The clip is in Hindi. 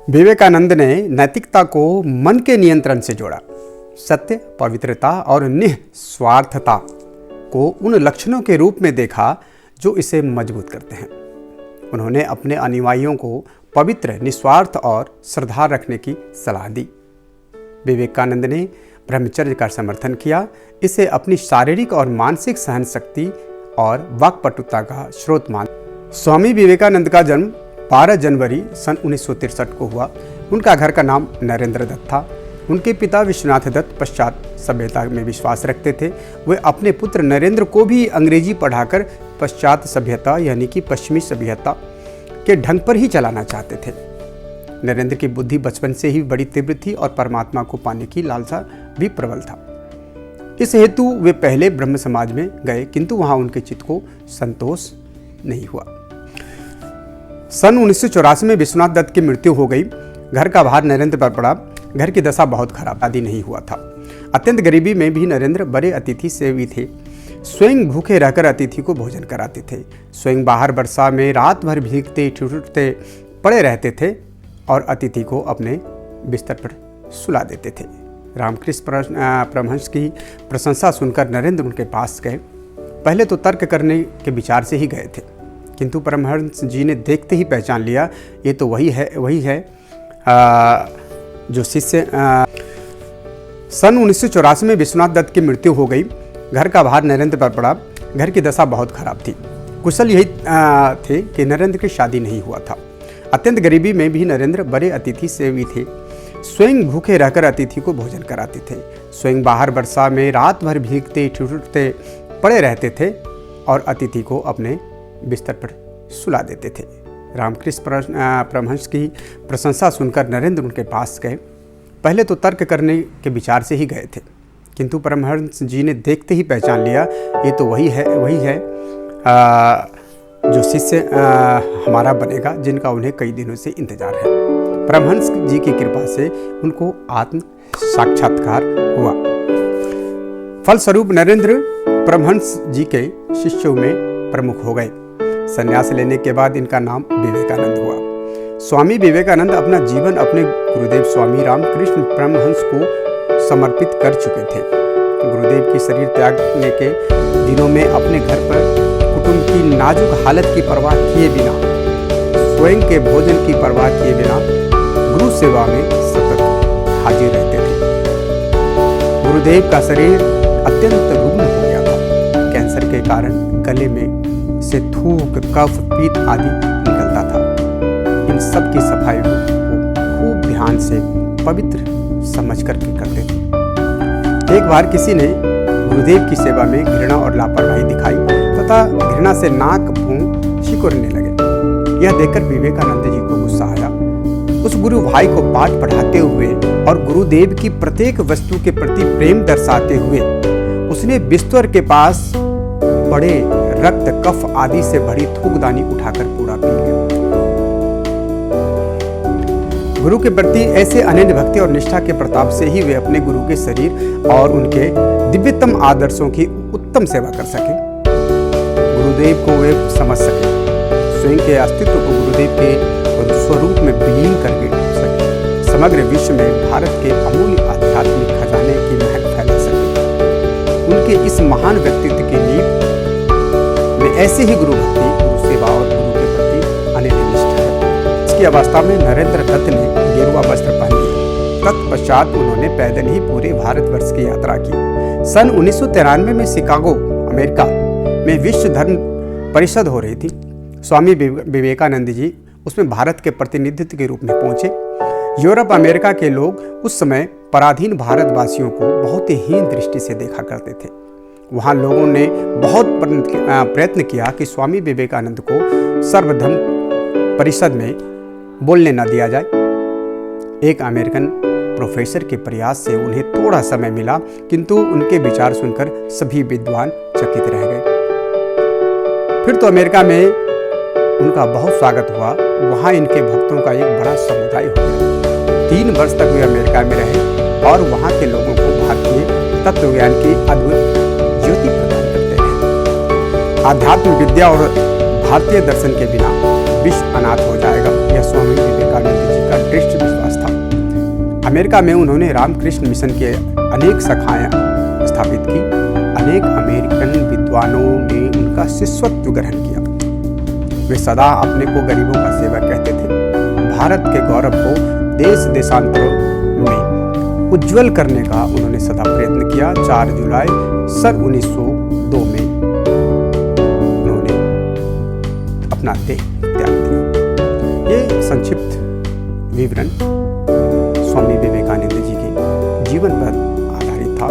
विवेकानंद ने नैतिकता को मन के नियंत्रण से जोड़ा। सत्य, पवित्रता और निस्वार्थता को उन लक्षणों के रूप में देखा जो इसे मजबूत करते हैं। उन्होंने अपने अनुयायियों को पवित्र, निस्वार्थ और श्रद्धा रखने की सलाह दी। विवेकानंद ने ब्रह्मचर्य का समर्थन किया, इसे अपनी शारीरिक और मानसिक सहन शक्ति और वाक्पटुता का स्रोत मान। स्वामी विवेकानंद का जन्म 12 जनवरी सन 1963 को हुआ। उनका घर का नाम नरेंद्र दत्त था। उनके पिता विश्वनाथ दत्त पश्चात सभ्यता में विश्वास रखते थे। वे अपने पुत्र नरेंद्र को भी अंग्रेजी पढ़ाकर पश्चात सभ्यता यानी कि पश्चिमी सभ्यता के ढंग पर ही चलाना चाहते थे। नरेंद्र की बुद्धि बचपन से ही बड़ी तीव्र थी और परमात्मा को पाने की लालसा भी प्रबल था। इस हेतु वे पहले ब्रह्म समाज में गए, किंतु वहां उनके चित्त को संतोष नहीं हुआ। सन 1984 में विश्वनाथ दत्त की मृत्यु हो गई। घर का भार नरेंद्र पर पड़ा। घर की दशा बहुत खराब, आदि नहीं हुआ था। अत्यंत गरीबी में भी नरेंद्र बड़े अतिथि सेवी थे। स्वयं भूखे रहकर अतिथि को भोजन कराते थे। स्वयं बाहर वर्षा में रात भर भीगते ठिठुरते पड़े रहते थे और अतिथि को अपने बिस्तर पर सुला देते थे। रामकृष्ण परमहंस की प्रशंसा सुनकर नरेंद्र उनके पास गए। पहले तो तर्क करने के विचार से ही गए थे, किंतु परमहंस जी ने देखते ही पहचान लिया, ये तो वही है जो शिष्य। सन 1984 में विश्वनाथ दत्त की मृत्यु हो गई। घर का भार नरेंद्र पर पड़ा। घर की दशा बहुत खराब थी। कुशल यही थे कि नरेंद्र की शादी नहीं हुआ था। अत्यंत गरीबी में भी नरेंद्र बड़े अतिथि सेवी थे। स्वयं भूखे रहकर अतिथि को भोजन कराते थे। स्वयं बाहर वर्षा में रात भर भीगते ठिठुरते पड़े रहते थे और अतिथि को अपने बिस्तर पर सुला देते थे। रामकृष्ण परमहंस की प्रशंसा सुनकर नरेंद्र उनके पास गए। पहले तो तर्क करने के विचार से ही गए थे, किंतु परमहंस जी ने देखते ही पहचान लिया, ये तो वही है जो शिष्य हमारा बनेगा, जिनका उन्हें कई दिनों से इंतजार है। परमहंस जी की कृपा से उनको आत्म साक्षात्कार हुआ। फलस्वरूप नरेंद्र परमहंस जी के शिष्यों में प्रमुख हो गए। संन्यास लेने के बाद इनका नाम विवेकानंद हुआ। स्वामी विवेकानंद अपना जीवन अपने गुरुदेव स्वामी रामकृष्ण परमहंस को समर्पित कर चुके थे। गुरुदेव की शरीर त्यागने के दिनों में अपने घर पर कुटुंब की नाजुक हालत की परवाह किए बिना, स्वयं के भोजन की परवाह किए बिना गुरु सेवा में सतत हाजिर रहते थे। गुरुदेव का शरीर अत्यंत रुग्ण हो गया था। कैंसर के कारण गले में से थूक, कफ, पीत आदि निकलता था। इन सब की सफाई को खूब ध्यान से पवित्र समझ करके करते थे। एक बार किसी ने गुरुदेव की सेवा में घृणा और लापरवाही दिखाई तथा घृणा से नाक भूं सिकुड़ने लगे। यह देखकर विवेकानंद जी को गुस्सा आया। उस गुरु भाई को पाठ पढ़ाते हुए और गुरुदेव की प्रत्येक वस्तु के प्रति प्रेम दर्शाते हुए उसने बिस्तर के पास बड़े रक्त, कफ आदि से भरी थूकदानी उठाकर पूरा पी गया। गुरु के प्रति ऐसे अनन्य भक्ति और निष्ठा के प्रताप से ही वे अपने गुरु के शरीर और उनके दिव्यतम आदर्शों की उत्तम सेवा कर सके। गुरुदेव को वे समझ सके, स्वयं के अस्तित्व को गुरुदेव के स्वरूप में विलीन करके सके, समग्र विश्व में भारत के अमूल्य आध्यात्मिक खजाने की महक फैला सके। उनके इस महान व्यक्तित्व की नींव में ऐसे ही गुरु भक्ति, गुरु सेवा और गुरु के प्रति अनन्य निष्ठा है। इसकी अवस्था में नरेंद्र दत्त ने गेरुआ वस्त्र पहन लिए। तत्पश्चात उन्होंने पैदल ही पूरे भारतवर्ष की यात्रा की। सन 1993 में शिकागो, अमेरिका में विश्व धर्म परिषद हो रही थी। स्वामी विवेकानंद जी उसमें भारत के प्रतिनिधित्व के रूप में पहुंचे। यूरोप, अमेरिका के लोग उस समय पराधीन भारतवासियों को बहुत ही हीन दृष्टि से देखा करते थे। वहाँ लोगों ने बहुत प्रयत्न किया कि स्वामी विवेकानंद को सर्वधर्म परिषद में बोलने न दिया जाए। एक अमेरिकन प्रोफेसर के प्रयास से उन्हें थोड़ा समय मिला, किंतु उनके विचार सुनकर सभी विद्वान चकित रह गए। फिर तो अमेरिका में उनका बहुत स्वागत हुआ। वहाँ इनके भक्तों का एक बड़ा समुदाय हो गया। 3 वर्ष तक वे अमेरिका में रहे और वहाँ के लोगों को भारतीय तत्वज्ञान की अद्भुत ज्योति प्रदान करते रहे। आध्यात्म विद्या और भारतीय दर्शन के बिना विश्व अनाथ हो जाएगा, यह स्वामी विवेकानंद जी का दृष्टि अमेरिका में उन्होंने रामकृष्ण मिशन की अनेक शाखाएं स्थापित की। अनेक अमेरिकन विद्वानों ने उनका शिष्यत्व ग्रहण किया। वे सदा अपने को गरीबों का सेवक कहते थे। भारत के गौरव को देश देशांतरों में उज्जवल करने का उन्होंने सदा प्रयत्न किया। 4 जुलाई सन 1902 में उन्होंने अपना देह त्याग दिया। ये संक्षिप्त विवरण स्वामी विवेकानंद जी के जीवन पर आधारित था।